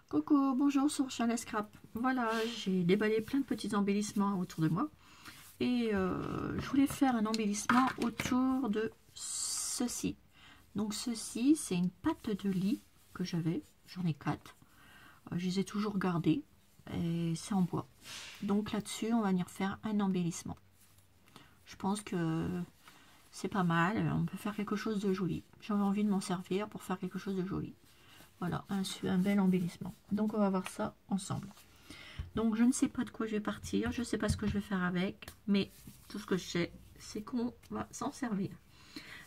Coucou, bonjour sur Chalet Scrap. Voilà, j'ai déballé plein de petits embellissements autour de moi. Et je voulais faire un embellissement autour de ceci. Donc ceci, c'est une patte de lit que j'avais. J'en ai 4. Je les ai toujours gardées. Et c'est en bois. Donc là-dessus, on va venir faire un embellissement. Je pense que c'est pas mal. On peut faire quelque chose de joli. J'avais envie de m'en servir pour faire quelque chose de joli. Voilà, un bel embellissement. Donc on va voir ça ensemble. Donc je ne sais pas de quoi je vais partir, je ne sais pas ce que je vais faire avec, mais tout ce que je sais, c'est qu'on va s'en servir.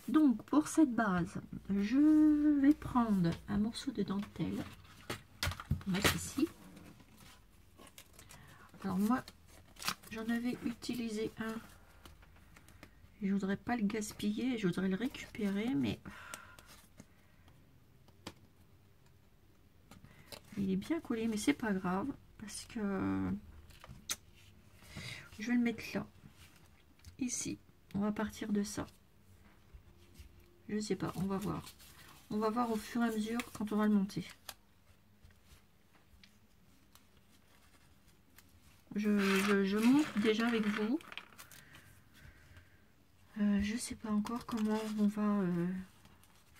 Donc pour cette base, je vais prendre un morceau de dentelle, pour mettre ici. Alors moi, j'en avais utilisé un, et je voudrais pas le gaspiller, je voudrais le récupérer, mais il est bien collé, mais c'est pas grave, parce que je vais le mettre là, ici. On va partir de ça. Je sais pas, on va voir. On va voir au fur et à mesure quand on va le monter. Je monte déjà avec vous. Je sais pas encore comment on va...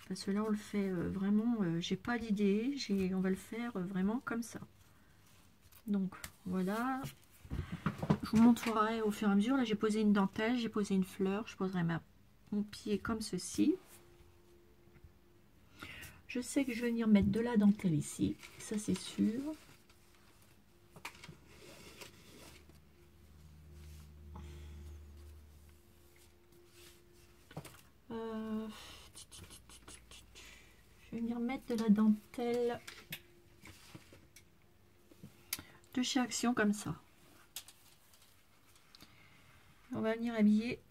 parce que là on le fait vraiment... j'ai pas d'idée. On va le faire vraiment comme ça. Donc voilà. Je vous montrerai au fur et à mesure. Là j'ai posé une dentelle, j'ai posé une fleur. Je poserai mon pied comme ceci. Je sais que je vais venir mettre de la dentelle ici. Ça c'est sûr. Je vais venir mettre de la dentelle de chez Action comme ça. On va venir habiller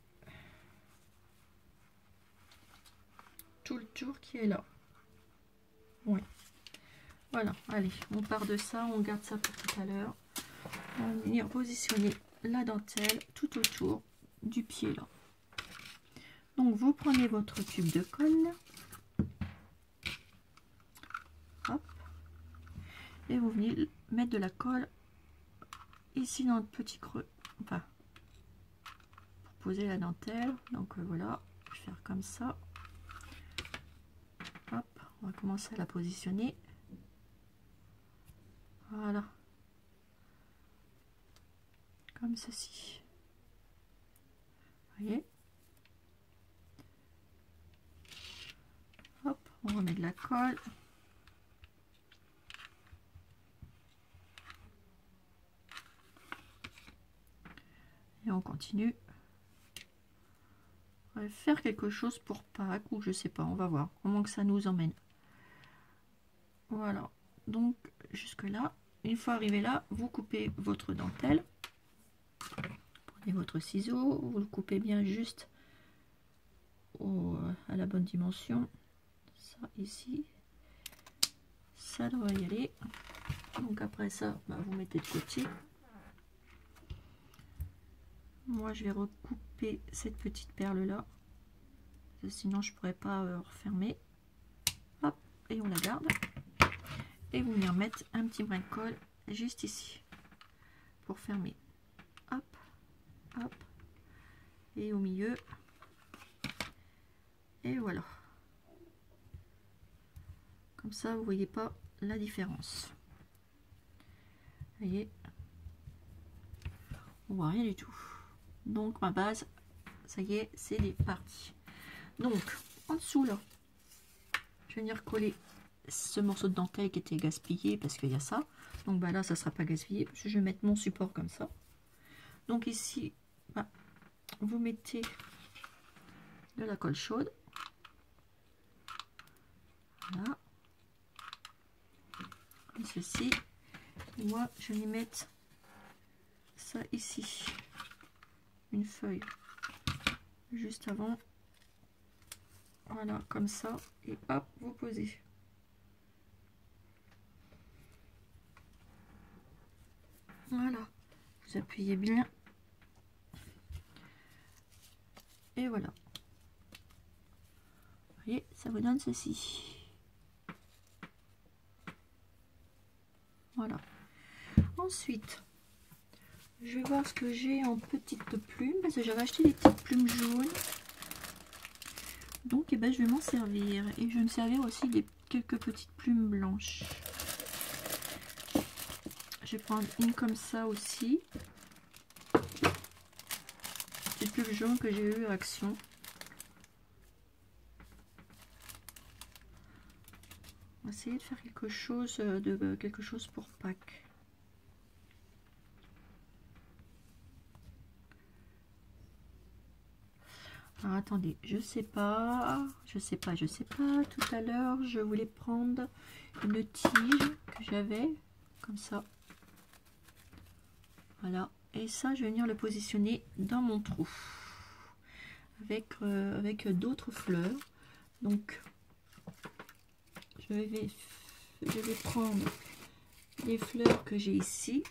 tout le tour qui est là. Oui. Voilà, allez, on part de ça, on garde ça pour tout à l'heure. On va venir positionner la dentelle tout autour du pied là. Donc vous prenez votre tube de colle. Hop. Et vous venez mettre de la colle ici dans le petit creux. Enfin, pour poser la dentelle. Donc voilà, je vais faire comme ça. Hop, on va commencer à la positionner. Voilà. Comme ceci. Vous voyez? Hop, on remet de la colle. Et on continue. On va faire quelque chose pour Pâques ou je sais pas, on va voir comment que ça nous emmène. Voilà, donc jusque là, une fois arrivé là, vous coupez votre dentelle. Prenez votre ciseau, vous le coupez bien juste à la bonne dimension. Ça ici, ça devrait y aller. Donc après ça, vous mettez de côté. Moi je vais recouper cette petite perle là, sinon je pourrais pas refermer. Hop, et on la garde. Et vous venez mettre un petit brin de colle juste ici pour fermer. Hop, hop, et au milieu. Et voilà. Comme ça, vous voyez pas la différence. Vous voyez, on voit rien du tout. Donc ma base, ça y est, c'est parti. Donc en dessous là, je vais venir coller ce morceau de dentelle qui était gaspillé parce qu'il y a ça. Donc là, ça sera pas gaspillé parce que je vais mettre mon support comme ça. Donc ici, vous mettez de la colle chaude. Voilà. Comme ceci. Et moi, je vais y mettre ça ici. Une feuille juste avant. Voilà, comme ça. Et hop, vous posez. Voilà. Vous appuyez bien. Et voilà. Vous voyez, ça vous donne ceci. Voilà. Ensuite, je vais voir ce que j'ai en petites plumes, parce que j'avais acheté des petites plumes jaunes. Donc, eh ben, je vais m'en servir. Et je vais me servir aussi des quelques petites plumes blanches. Je vais prendre une comme ça aussi. Petite plume jaune que j'ai eu à Action. On va essayer de faire quelque chose pour Pâques. Alors attendez, je sais pas. Tout à l'heure, je voulais prendre une tige que j'avais comme ça. Voilà. Et ça, je vais venir le positionner dans mon trou avec d'autres fleurs. Donc, je vais prendre les fleurs que j'ai ici.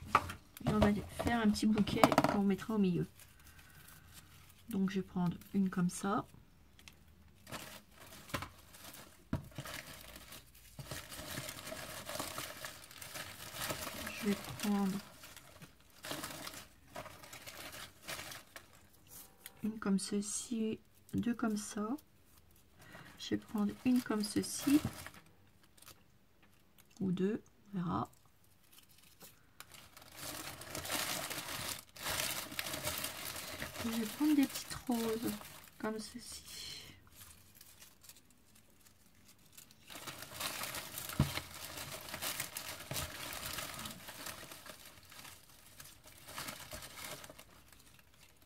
Et on va faire un petit bouquet qu'on mettra au milieu. Donc je vais prendre une comme ça. Je vais prendre une comme ceci, deux comme ça. Je vais prendre une comme ceci. Ou deux, on verra. Et je vais prendre des petites roses comme ceci.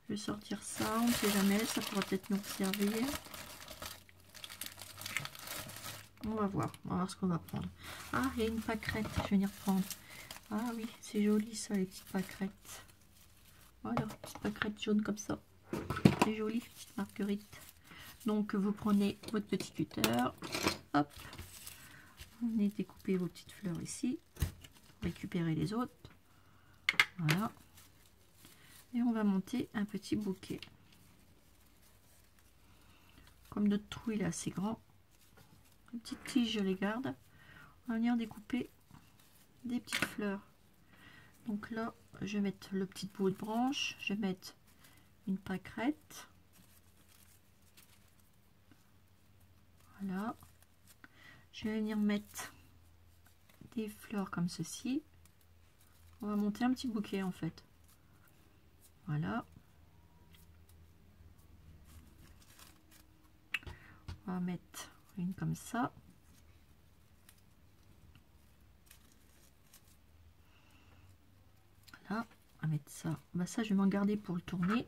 Je vais sortir ça, on ne sait jamais, ça pourra peut-être nous servir. On va voir ce qu'on va prendre. Ah, il y a une pâquerette, je vais venir prendre. Ah oui, c'est joli ça, les petites pâquerettes. Voilà, petite pâquerette jaune comme ça. C'est joli, petite marguerite. Donc vous prenez votre petit cutter, hop, vous venez découper vos petites fleurs ici, récupérer les autres, voilà, et on va monter un petit bouquet. Comme notre trou il est assez grand, les petites tiges je les garde, on va venir découper des petites fleurs. Donc là, je vais mettre le petit bout de branche, je vais mettre une pâquerette. Voilà. Je vais venir mettre des fleurs comme ceci. On va monter un petit bouquet en fait. Voilà. On va mettre une comme ça. Voilà. On va mettre ça. Bah ça, je vais m'en garder pour le tourner.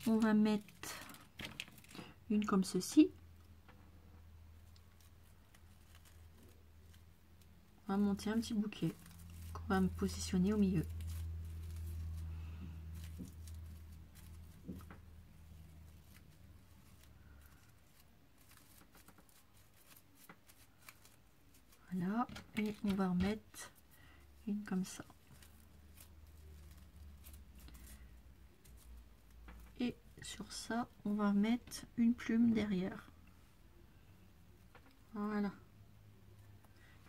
On va mettre une comme ceci. On va monter un petit bouquet qu'on va me positionner au milieu. Voilà, et on va remettre une comme ça. Et sur ça, on va mettre une plume derrière. Voilà.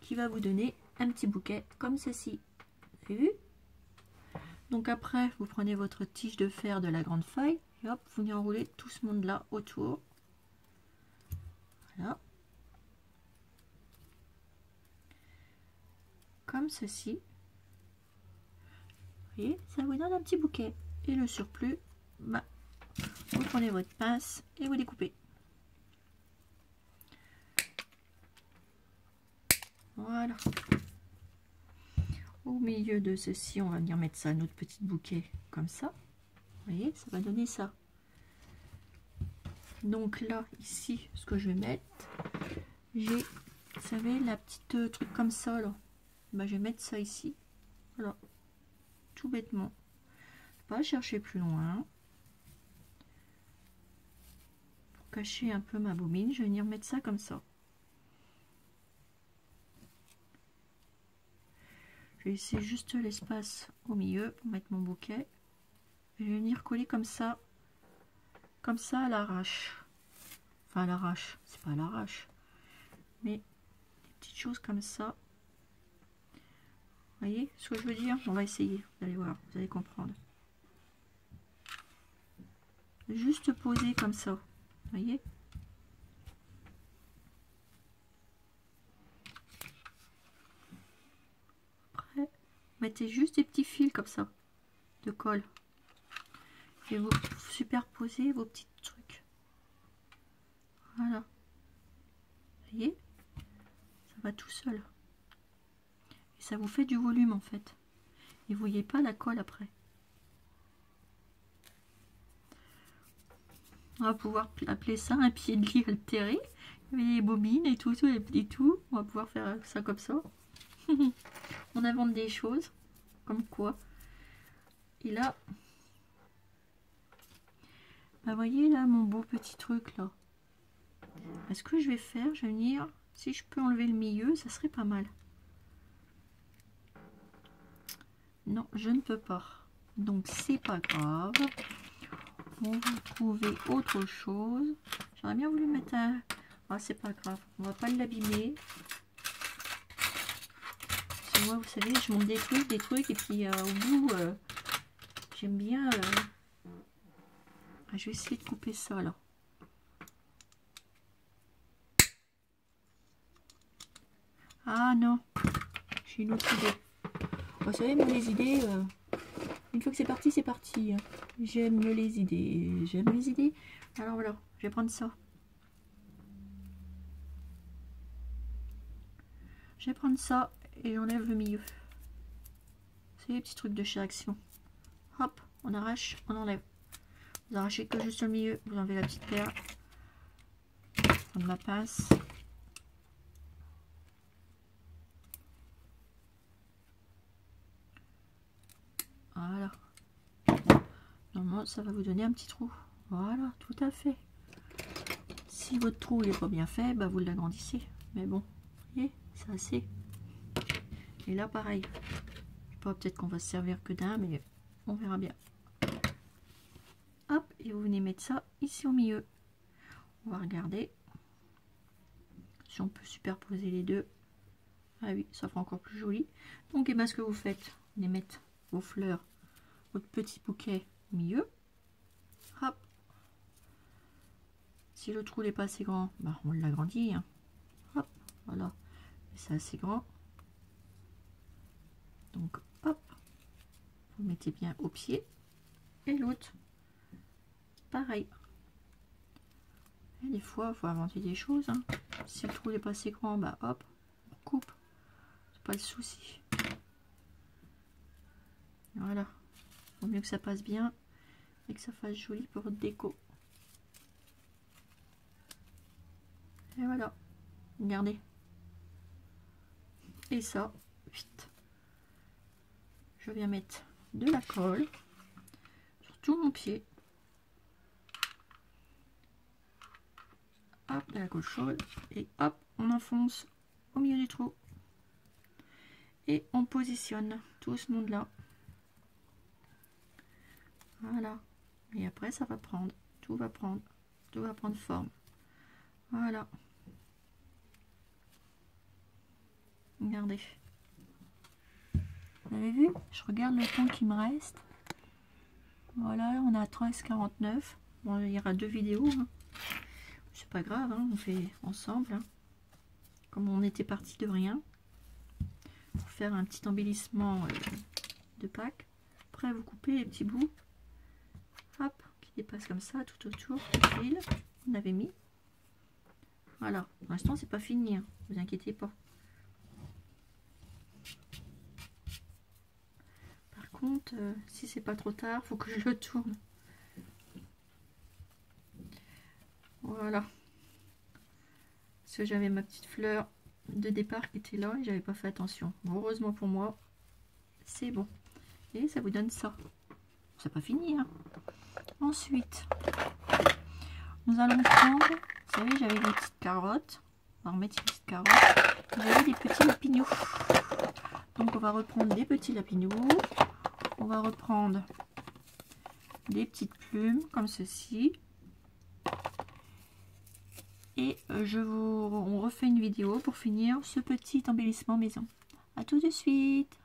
Qui va vous donner un petit bouquet comme ceci. Vous avez vu? Donc après, vous prenez votre tige de fer de la grande feuille et hop, vous y enroulez tout ce monde-là autour. Voilà. Comme ceci. Vous voyez, ça vous donne un petit bouquet. Et le surplus, bah, vous prenez votre pince et vous découpez. Voilà. Au milieu de ceci, on va venir mettre ça, notre petit bouquet, comme ça. Vous voyez, ça va donner ça. Donc là, ici, ce que je vais mettre, j'ai, vous savez, la petite truc comme ça, là. Bah, je vais mettre ça ici. Voilà. Tout bêtement. Pas chercher plus loin. Pour cacher un peu ma bobine, je vais venir mettre ça comme ça. Je vais laisser juste l'espace au milieu pour mettre mon bouquet. Je vais venir coller comme ça à l'arrache. Enfin à l'arrache, c'est pas à l'arrache, mais des petites choses comme ça. voyez ce que je veux dire? On va essayer, vous allez voir, vous allez comprendre. Juste poser comme ça, vous voyez? Après, mettez juste des petits fils comme ça, de colle. Et vous superposez vos petits trucs. Voilà. Vous voyez? Ça va tout seul. Et ça vous fait du volume en fait. Et vous voyez pas la colle après. On va pouvoir appeler ça un pied de lit altéré. Il y avait les bobines et tout, et tout. On va pouvoir faire ça comme ça. On invente des choses. Comme quoi. Et là, bah voyez là mon beau petit truc là. Ce que je vais faire, je vais venir, si je peux enlever le milieu, ça serait pas mal. Non, je ne peux pas. Donc c'est pas grave. On va trouver autre chose. J'aurais bien voulu mettre un... Ah, c'est pas grave, on va pas l'abîmer. Moi, vous savez, je monte des trucs, et puis au bout, j'aime bien... Je vais essayer de couper ça, là. Ah non, j'ai une autre idée. Vous savez, moi, les idées, une fois que c'est parti, c'est parti. J'aime les idées, j'aime les idées. Alors voilà, je vais prendre ça. Je vais prendre ça et j'enlève le milieu. C'est les petits trucs de chez Action. Hop, on arrache, on enlève. Vous arrachez que juste le milieu, vous enlevez la petite paire. Prendre ma pince. Voilà. Normalement, ça va vous donner un petit trou. Voilà, tout à fait. Si votre trou n'est pas bien fait, bah vous l'agrandissez. Mais bon, vous voyez, c'est assez. Et là, pareil. Je sais pas, peut-être qu'on va se servir que d'un, mais on verra bien. Hop, et vous venez mettre ça ici au milieu. On va regarder si on peut superposer les deux. Ah oui, ça fera encore plus joli. Donc, et ben, ce que vous faites, vous venez mettre vos fleurs, votre petit bouquet au milieu. Hop. Si le trou n'est pas assez grand, bah, on l'agrandit. Hein. Hop, voilà. C'est assez grand. Donc, hop. Vous mettez bien au pied. Et l'autre, pareil. Et des fois, il faut inventer des choses. Hein. Si le trou n'est pas assez grand, bah hop, on coupe. C'est pas le souci. Voilà. Vaut mieux que ça passe bien et que ça fasse joli pour votre déco. Et voilà. Regardez. Et ça, vite. Je viens mettre de la colle sur tout mon pied. Hop, de la colle chaude. Et hop, on enfonce au milieu du trou. Et on positionne tout ce monde-là. Voilà. Et après, ça va prendre. Tout va prendre forme. Voilà. Regardez. Vous avez vu? Je regarde le temps qui me reste. Voilà, on est à 13h49. Bon, il y aura 2 vidéos. Hein. C'est pas grave, hein, on fait ensemble. Hein. Comme on était parti de rien. Pour faire un petit embellissement de Pâques. Après, vous coupez les petits bouts. Hop, qui dépassent comme ça tout autour. Le fil qu'on avait mis. Voilà. Pour l'instant, c'est pas fini. Hein. Vous inquiétez pas. Par contre, si c'est pas trop tard, faut que je le tourne. Voilà. Parce que j'avais ma petite fleur de départ qui était là et j'avais pas fait attention. Bon, heureusement pour moi, c'est bon. Et ça vous donne ça. C'est pas fini. Hein. Ensuite, nous allons prendre, vous savez, j'avais des petites carottes. On va remettre une petite carotte. J'avais des petits lapinous. Donc on va reprendre des petits lapinous. On va reprendre des petites plumes comme ceci. Et on refait une vidéo pour finir ce petit embellissement maison. À tout de suite.